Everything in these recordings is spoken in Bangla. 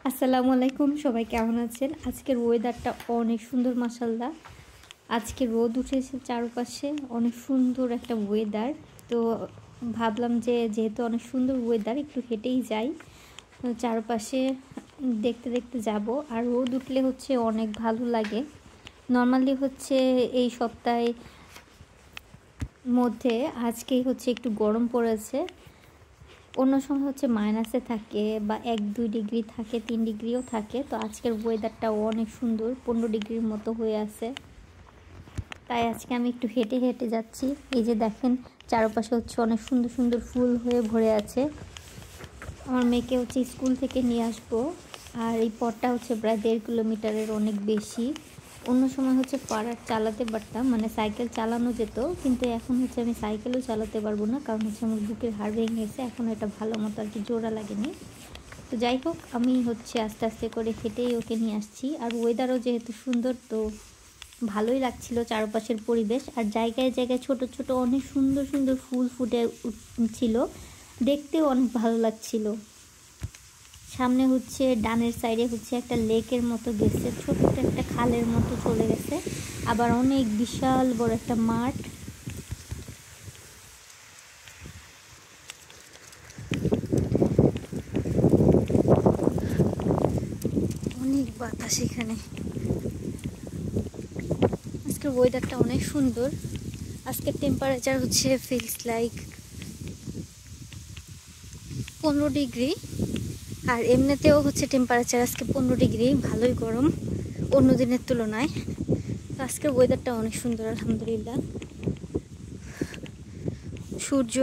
আসসালামু আলাইকুম, সবাই কেমন আছেন? আজকের ওয়েদারটা অনেক সুন্দর মাশাআল্লাহ। আজকে রোদ উঠেছে চারপাশে, অনেক সুন্দর একটা ওয়েদার। তো ভাবলাম যে যেহেতু অনেক সুন্দর ওয়েদার, একটু হেঁটেই যাই, চারপাশে দেখতে দেখতে যাব। আর রোদ উঠলে হচ্ছে অনেক ভালো লাগে। নর্মালি হচ্ছে এই সপ্তাহে মধ্যে আজকেই হচ্ছে একটু গরম পড়েছে। অন্য সময় হচ্ছে মাইনাসে থাকে বা 1-2 ডিগ্রি থাকে, 3 ডিগ্রিও থাকে। তো আজকের ওয়েদারটাও অনেক সুন্দর, 15 ডিগ্রির মতো হয়ে আছে। তাই আজকে আমি একটু হেঁটে হেঁটে যাচ্ছি। এই যে দেখেন, চারপাশে হচ্ছে অনেক সুন্দর সুন্দর ফুল হয়ে ভরে আছে। আমার মেয়েকে হচ্ছে স্কুল থেকে নিয়ে আসবো। আর এই পথটা হচ্ছে প্রায় 1.5 কিলোমিটারের অনেক বেশি। অন্য সময় হচ্ছে পাড়ার চালাতে পারতাম, মানে সাইকেল চালানো যেত, কিন্তু এখন হচ্ছে আমি সাইকেলও চালাতে পারবো না, কারণ হচ্ছে আমার বুকের হাড় ভেঙে গেছে। এখন এটা ভালো মতো আর কি জোড়া লাগেনি। তো যাই হোক, আমি হচ্ছে আস্তে আস্তে করে হেঁটেই ওকে নিয়ে আসছি। আর ওয়েদারও যেহেতু সুন্দর, তো ভালোই লাগছিল চারপাশের পরিবেশ। আর জায়গায় জায়গায় ছোট ছোট অনেক সুন্দর সুন্দর ফুল ফুটে ছিল, দেখতেও অনেক ভালো লাগছিল। সামনে হচ্ছে ডানের সাইডে হচ্ছে একটা লেকের মতো গেছে, ছোট্ট একটা খালের মতো চলে গেছে। আবার অনেক বিশাল বড় একটা মাঠ। অনেক বাতাস এখানে। আজকের ওয়েদারটা অনেক সুন্দর। আজকের টেম্পারেচার হচ্ছে ফিলস লাইক 15 ডিগ্রি। আর এমনিতেও হচ্ছে টেম্পারেচার আজকে 15 ডিগ্রি, ভালোই গরম অন্য দিনের তুলনায়। তো আজকের ওয়েদারটা অনেক সুন্দর আলহামদুলিল্লাহ। সূর্য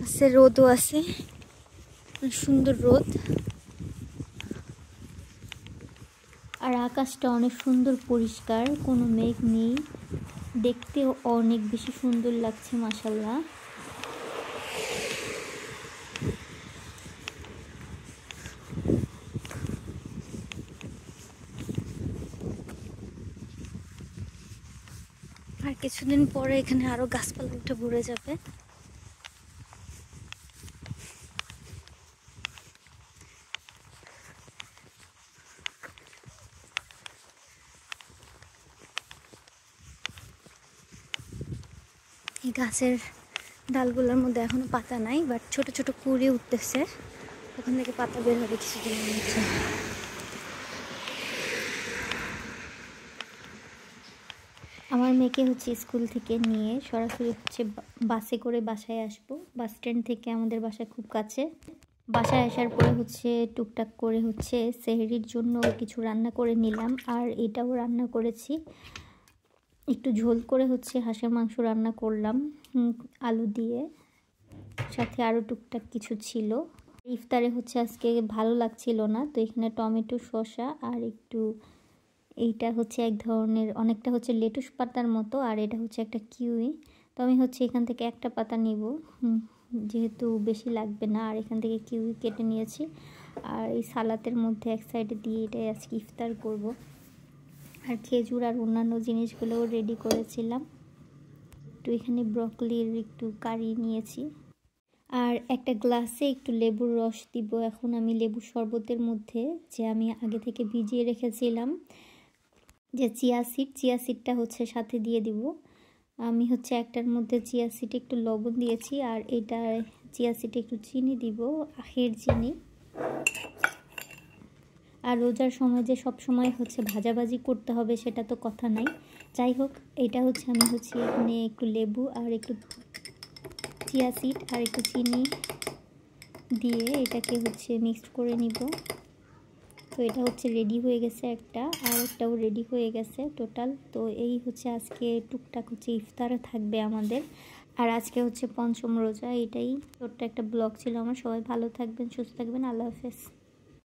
আছে, রোদও আছে, সুন্দর রোদ। আর আকাশটা অনেক সুন্দর পরিষ্কার, কোনো মেঘ নেই, দেখতেও অনেক বেশি সুন্দর লাগছে মাশাআল্লাহ। আর কিছুদিন পরে এখানে আরো গাছপালা উঠে ভরে যাবে। এই গাছের ডালগুলোর মধ্যে এখনো পাতা নাই, বাট ছোট ছোট কুঁড়ি উঠতেছে, ওখান থেকে পাতা বের হবে কিছুদিনের মধ্যে। আমার মেয়েকে হচ্ছে স্কুল থেকে নিয়ে সরাসরি হচ্ছে বাসে করে বাসায় আসবো। বাস স্ট্যান্ড থেকে আমাদের বাসা খুব কাছে। বাসায় আসার পরে হচ্ছে টুকটাক করে হচ্ছে সেহরির জন্য কিছু রান্না করে নিলাম। আর এটাও রান্না করেছি, একটু ঝোল করে হচ্ছে হাঁসের মাংস রান্না করলাম আলু দিয়ে, সাথে আরও টুকটাক কিছু ছিল। ইফতারে হচ্ছে আজকে ভালো লাগছিল না, তো এখানে টমেটো, শসা আর একটু, এইটা হচ্ছে এক ধরনের, অনেকটা হচ্ছে লেটুস পাতার মতো, আর এটা হচ্ছে একটা কিউই। তো আমি হচ্ছে এখান থেকে একটা পাতা নিব, যেহেতু বেশি লাগবে না। আর এখান থেকে কিউই কেটে নিয়েছি। আর এই সালাতের মধ্যে এক সাইডে দিয়ে এটাই আজকে ইফতার করব। আর খেজুর আর অন্যান্য জিনিসগুলোও রেডি করেছিলাম। তো এখানে ব্রকলির একটু কারি নিয়েছি। আর একটা গ্লাসে একটু লেবুর রস দিব এখন আমি, লেবুর শরবতের মধ্যে, যে আমি আগে থেকে ভিজিয়ে রেখেছিলাম যে চিয়া সিডটা হচ্ছে সাথে দিয়ে দিব। আমি হচ্ছে একটার মধ্যে চিয়া সিড একটু লবণ দিয়েছি, আর এটা চিয়া সিডে একটু চিনি দিব, আখের চিনি। আর রোজার সময় যে সব সময় হচ্ছে ভাজাভাজি করতে হবে সেটা তো কথা নাই। যাই হোক, এটা হচ্ছে আমি হচ্ছে এখানে একটু লেবু আর একটু চিয়া সিড আর একটু চিনি দিয়ে এটাকে হচ্ছে মিক্সড করে নিব। তো এটা হচ্ছে রেডি হয়ে গেছে একটা, আর একটাও রেডি হয়ে গেছে টোটাল। তো এই হচ্ছে আজকে টুকটাক হচ্ছে ইফতারে থাকবে আমাদের। আর আজকে হচ্ছে পঞ্চম রোজা। এটাই ছোট্ট একটা ব্লগ ছিল আমার। সবাই ভালো থাকবেন, সুস্থ থাকবেন, আল্লাহ হাফেজ।